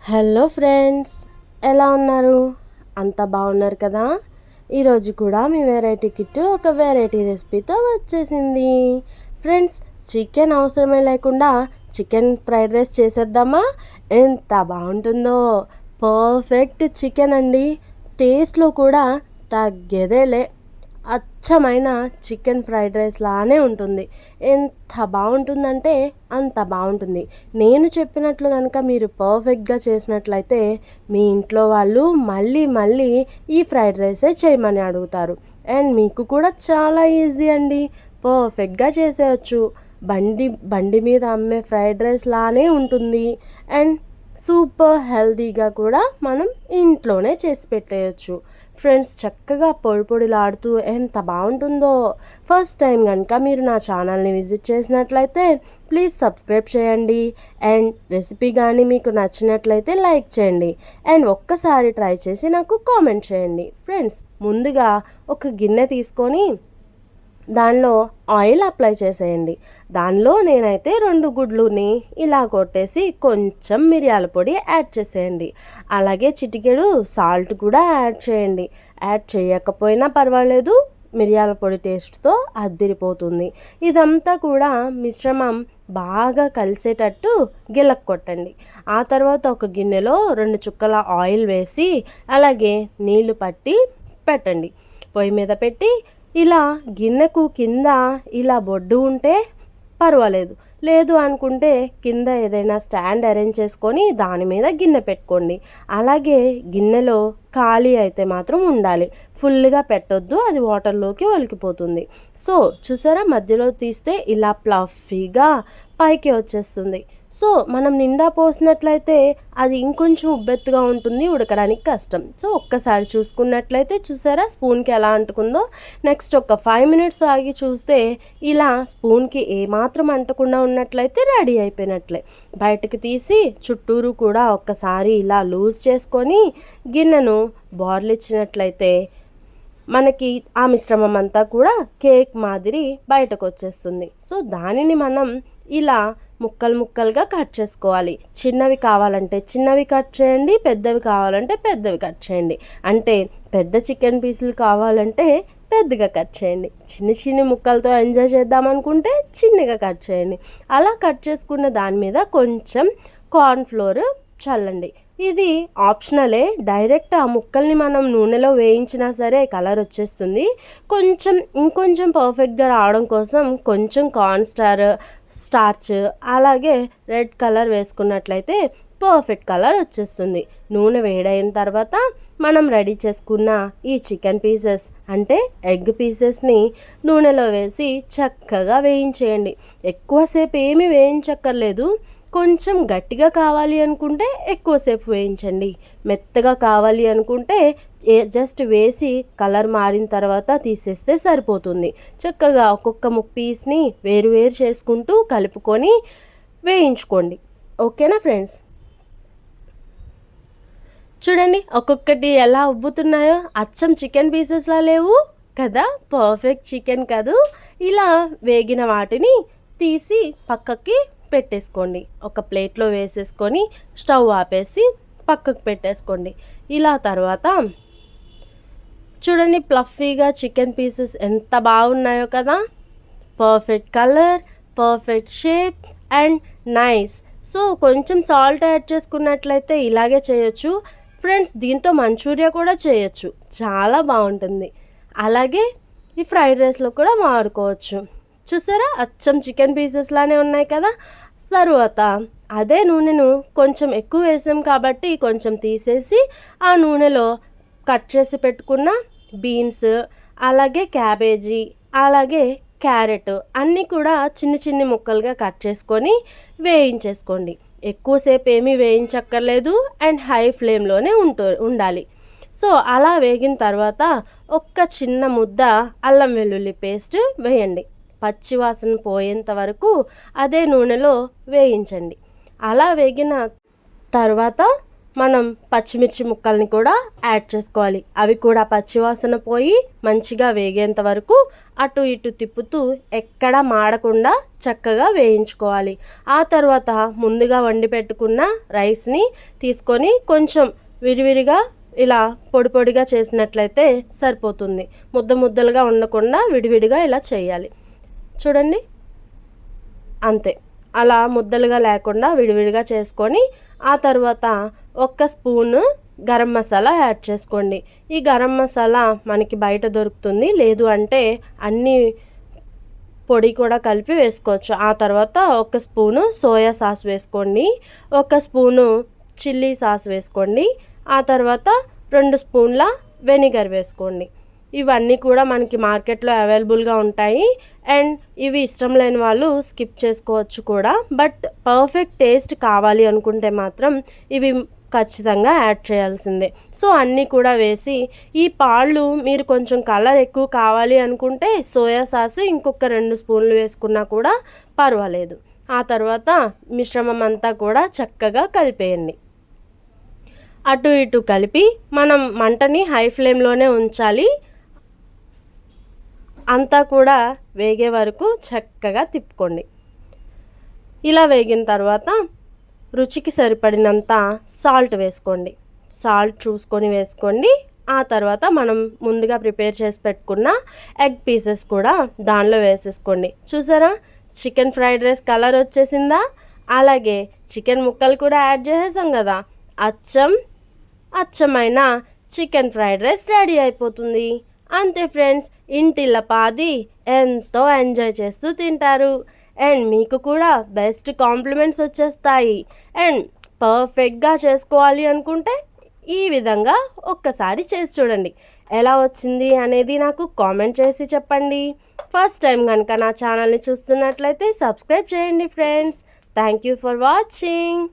Hello friends, ఎలా ఉన్నారు? అంతా బాగున్నారు కదా? ఈరోజు కూడా మీ వెరైటీ కిట్ ఒక వెరైటీ రెసిపీతో వచ్చేసింది. ఫ్రెండ్స్, చికెన్ అవసరమే లేకుండా చికెన్ ఫ్రైడ్ రైస్ చేసేద్దామా? ఎంత బాగుంటుందో! పర్ఫెక్ట్ చికెన్ అండి. టేస్ట్లో కూడా తగ్గేదేలే. అచ్చమైన చికెన్ ఫ్రైడ్ రైస్ లానే ఉంటుంది. ఎంత బాగుంటుందంటే అంత బాగుంటుంది. నేను చెప్పినట్లు కనుక మీరు పర్ఫెక్ట్గా చేసినట్లయితే మీ ఇంట్లో వాళ్ళు మళ్ళీ మళ్ళీ ఈ ఫ్రైడ్ రైసే చేయమని అడుగుతారు. అండ్ మీకు కూడా చాలా ఈజీ అండి. పర్ఫెక్ట్గా చేసేయచ్చు. బండి మీద అమ్మే ఫ్రైడ్ రైస్ లానే ఉంటుంది. అండ్ సూపర్ హెల్తీగా కూడా మనం ఇంట్లోనే చేసి పెట్టేయచ్చు. ఫ్రెండ్స్, చక్కగా పొడి పొడిలాడుతూ ఎంత బాగుంటుందో. ఫస్ట్ టైం కనుక మీరు నా ఛానల్ని విజిట్ చేసినట్లయితే ప్లీజ్ సబ్స్క్రైబ్ చేయండి. అండ్ రెసిపీ కానీ మీకు నచ్చినట్లయితే లైక్ చేయండి. అండ్ ఒక్కసారి ట్రై చేసి నాకు కామెంట్ చేయండి. ఫ్రెండ్స్, ముందుగా ఒక గిన్నె తీసుకొని దానిలో ఆయిల్ అప్లై చేసేయండి. దానిలో నేనైతే 2 గుడ్లుని ఇలా కొట్టేసి కొంచెం మిరియాల పొడి యాడ్ చేసేయండి. అలాగే చిటికెడు సాల్ట్ కూడా యాడ్ చేయండి. యాడ్ చేయకపోయినా పర్వాలేదు, మిరియాల పొడి టేస్ట్తో అద్దిరిపోతుంది. ఇదంతా కూడా మిశ్రమం బాగా కలిసేటట్టు గిలక్ కొట్టండి. ఆ తర్వాత ఒక గిన్నెలో 2 చుక్కల ఆయిల్ వేసి అలాగే నీళ్లు పట్టి పెట్టండి. పొయ్యి మీద పెట్టి ఇలా గిన్నెకు కింద ఇలా బొడ్డు ఉంటే పర్వాలేదు, లేదు అనుకుంటే కింద ఏదైనా స్టాండ్ అరేంజ్ చేసుకొని దాని మీద గిన్నె పెట్టుకోండి. అలాగే గిన్నెలో ఖాళీ అయితే మాత్రం ఉండాలి. ఫుల్గా పెట్టొద్దు, అది వాటర్లోకి ఒలికిపోతుంది. సో చూసారా, మధ్యలో తీస్తే ఇలా ప్లఫీగా పైకి వచ్చేస్తుంది. సో మనం నిండా పోసినట్లయితే అది ఇంకొంచెం ఉబ్బెత్తుగా ఉంటుంది, ఉడకడానికి కష్టం. సో ఒక్కసారి చూసుకున్నట్లయితే చూసారా స్పూన్కి ఎలా అంటుకుందో. నెక్స్ట్ ఒక 5 మినిట్స్ ఆగి చూస్తే ఇలా స్పూన్కి ఏమాత్రం అంటకుండా ఉన్నట్లయితే రెడీ అయిపోయినట్లే. బయటకు తీసి చుట్టూరు కూడా ఒక్కసారి ఇలా లూజ్ చేసుకొని గిన్నెను బోర్లిచ్చినట్లయితే మనకి ఆ మిశ్రమం అంతా కూడా కేక్ మాదిరి బయటకు వచ్చేస్తుంది. సో దానిని మనం ఇలా ముక్కలు ముక్కలుగా కట్ చేసుకోవాలి. చిన్నవి కావాలంటే చిన్నవి కట్ చేయండి, పెద్దవి కావాలంటే పెద్దవి కట్ చేయండి. అంటే పెద్ద చికెన్ పీసులు కావాలంటే పెద్దగా కట్ చేయండి. చిన్న ముక్కలతో ఎంజాయ్ చేద్దామనుకుంటే చిన్నగా కట్ చేయండి. అలా కట్ చేసుకున్న దాని మీద కొంచెం కార్న్ఫ్లోర్ చల్లండి. ఇది ఆప్షనలే. డైరెక్ట్ ఆ ముక్కల్ని మనం నూనెలో వేయించినా సరే కలర్ వచ్చేస్తుంది. ఇంకొంచెం పర్ఫెక్ట్గా రావడం కోసం కొంచెం స్టార్చ్ అలాగే రెడ్ కలర్ వేసుకున్నట్లయితే పర్ఫెక్ట్ కలర్ వచ్చేస్తుంది. నూనె వేడైన తర్వాత మనం రెడీ చేసుకున్న ఈ చికెన్ పీసెస్ అంటే ఎగ్ పీసెస్ని నూనెలో వేసి చక్కగా వేయించేయండి. ఎక్కువసేపు ఏమీ వేయించక్కర్లేదు. కొంచెం గట్టిగా కావాలి అనుకుంటే ఎక్కువసేపు వేయించండి. మెత్తగా కావాలి అనుకుంటే జస్ట్ వేసి కలర్ మారిన తర్వాత తీసేస్తే సరిపోతుంది. చక్కగా ఒక్కొక్క పీస్ని వేరు చేసుకుంటూ కలుపుకొని వేయించుకోండి. ఓకేనా ఫ్రెండ్స్? చూడండి ఒక్కొక్కటి ఎలా ఉబ్బుతున్నాయో. అచ్చం చికెన్ పీసెస్లా లేవు కదా? పర్ఫెక్ట్ చికెన్ కాదు. ఇలా వేగిన వాటిని తీసి పక్కకి పెట్టేసుకోండి. ఒక ప్లేట్లో వేసేసుకొని స్టవ్ ఆపేసి పక్కకు పెట్టేసుకోండి. ఇలా తర్వాత చూడండి ప్లఫీగా చికెన్ పీసెస్ ఎంత బాగున్నాయో కదా? Perfect colour, perfect shape and nice. So కొంచెం సాల్ట్ యాడ్ చేసుకున్నట్లయితే ఇలాగే చేయొచ్చు. ఫ్రెండ్స్, దీంతో మంచూరియా కూడా చేయొచ్చు, చాలా బాగుంటుంది. అలాగే ఈ ఫ్రైడ్ రైస్లో కూడా వాడుకోవచ్చు. చూసారా అచ్చం చికెన్ పీసెస్ లానే ఉన్నాయి కదా? తరువాత అదే నూనెను కొంచెం ఎక్కువ వేసాం కాబట్టి కొంచెం తీసేసి ఆ నూనెలో కట్ చేసి పెట్టుకున్న బీన్స్ అలాగే క్యాబేజీ అలాగే క్యారెట్ అన్నీ కూడా చిన్ని ముక్కలుగా కట్ చేసుకొని వేయించేసుకోండి. ఎక్కువసేపు ఏమీ వేయించక్కర్లేదు అండ్ హై ఫ్లేమ్లోనే ఉండాలి. సో అలా వేగిన తర్వాత ఒక్క చిన్న ముద్ద అల్లం వెల్లుల్లి పేస్ట్ వేయండి. పచ్చివాసన పోయేంత వరకు అదే నూనెలో వేయించండి. అలా వేగిన తర్వాత మనం పచ్చిమిర్చి ముక్కల్ని కూడా యాడ్ చేసుకోవాలి. అవి కూడా పచ్చివాసన పోయి మంచిగా వేగేంత వరకు అటు ఇటు తిప్పుతూ ఎక్కడ మాడకుండా చక్కగా వేయించుకోవాలి. ఆ తర్వాత ముందుగా వండి పెట్టుకున్న రైస్ని తీసుకొని కొంచెం విడివిడిగా ఇలా పొడి పొడిగా చేసినట్లయితే సరిపోతుంది. ముద్దలుగా ఉండకుండా విడివిడిగా ఇలా చేయాలి. చూడండి, అంతే. అలా ముద్దలుగా లేకుండా విడివిడిగా చేసుకొని ఆ తర్వాత 1 స్పూను గరం మసాలా యాడ్ చేసుకోండి. ఈ గరం మసాలా మనకి బయట దొరుకుతుంది, లేదు అంటే అన్నీ పొడి కూడా కలిపి వేసుకోవచ్చు. ఆ తర్వాత 1 స్పూను సోయా సాస్ వేసుకోండి, 1 స్పూను చిల్లీ సాస్ వేసుకోండి, ఆ తర్వాత 2 స్పూన్ల వెనిగర్ వేసుకోండి. ఇవన్నీ కూడా మనకి మార్కెట్లో అవైలబుల్గా ఉంటాయి. అండ్ ఇవి ఇష్టం లేని వాళ్ళు స్కిప్ చేసుకోవచ్చు కూడా. బట్ పర్ఫెక్ట్ టేస్ట్ కావాలి అనుకుంటే మాత్రం ఇవి ఖచ్చితంగా యాడ్ చేయాల్సిందే. సో అన్నీ కూడా వేసి ఈ పాళ్ళు మీరు కొంచెం కలర్ ఎక్కువ కావాలి అనుకుంటే సోయా సాస్ ఇంకొక 2 స్పూన్లు వేసుకున్నా కూడా పర్వాలేదు. ఆ తర్వాత మిశ్రమం అంతా కూడా చక్కగా కలిపేయండి. అటు ఇటు కలిపి మనం మంటని హై ఫ్లేమ్లోనే ఉంచాలి. అంతా కూడా వేగే వరకు చక్కగా తిప్పుకోండి. ఇలా వేగిన తర్వాత రుచికి సరిపడినంత సాల్ట్ వేసుకోండి. సాల్ట్ చూసుకొని వేసుకోండి. ఆ తర్వాత మనం ముందుగా ప్రిపేర్ చేసి పెట్టుకున్న ఎగ్ పీసెస్ కూడా దానిలో వేసేసుకోండి. చూసారా, చికెన్ ఫ్రైడ్ రైస్ కలర్ వచ్చేసిందా? అలాగే చికెన్ ముక్కలు కూడా యాడ్ చేసేసాం కదా, అచ్చమైన చికెన్ ఫ్రైడ్ రైస్ రెడీ అయిపోతుంది. అంతే ఫ్రెండ్స్, ఇంటిల్లపాది ఎంతో ఎంజాయ్ చేస్తూ తింటారు. అండ్ మీకు కూడా బెస్ట్ కాంప్లిమెంట్స్ వచ్చేస్తాయి. అండ్ పర్ఫెక్ట్గా చేసుకోవాలి అనుకుంటే ఈ విధంగా ఒక్కసారి చేసి చూడండి. ఎలా వచ్చింది అనేది నాకు కామెంట్ చేసి చెప్పండి. ఫస్ట్ టైం కనుక నా ఛానల్ని చూస్తున్నట్లయితే సబ్స్క్రైబ్ చేయండి friends. Thank you for watching.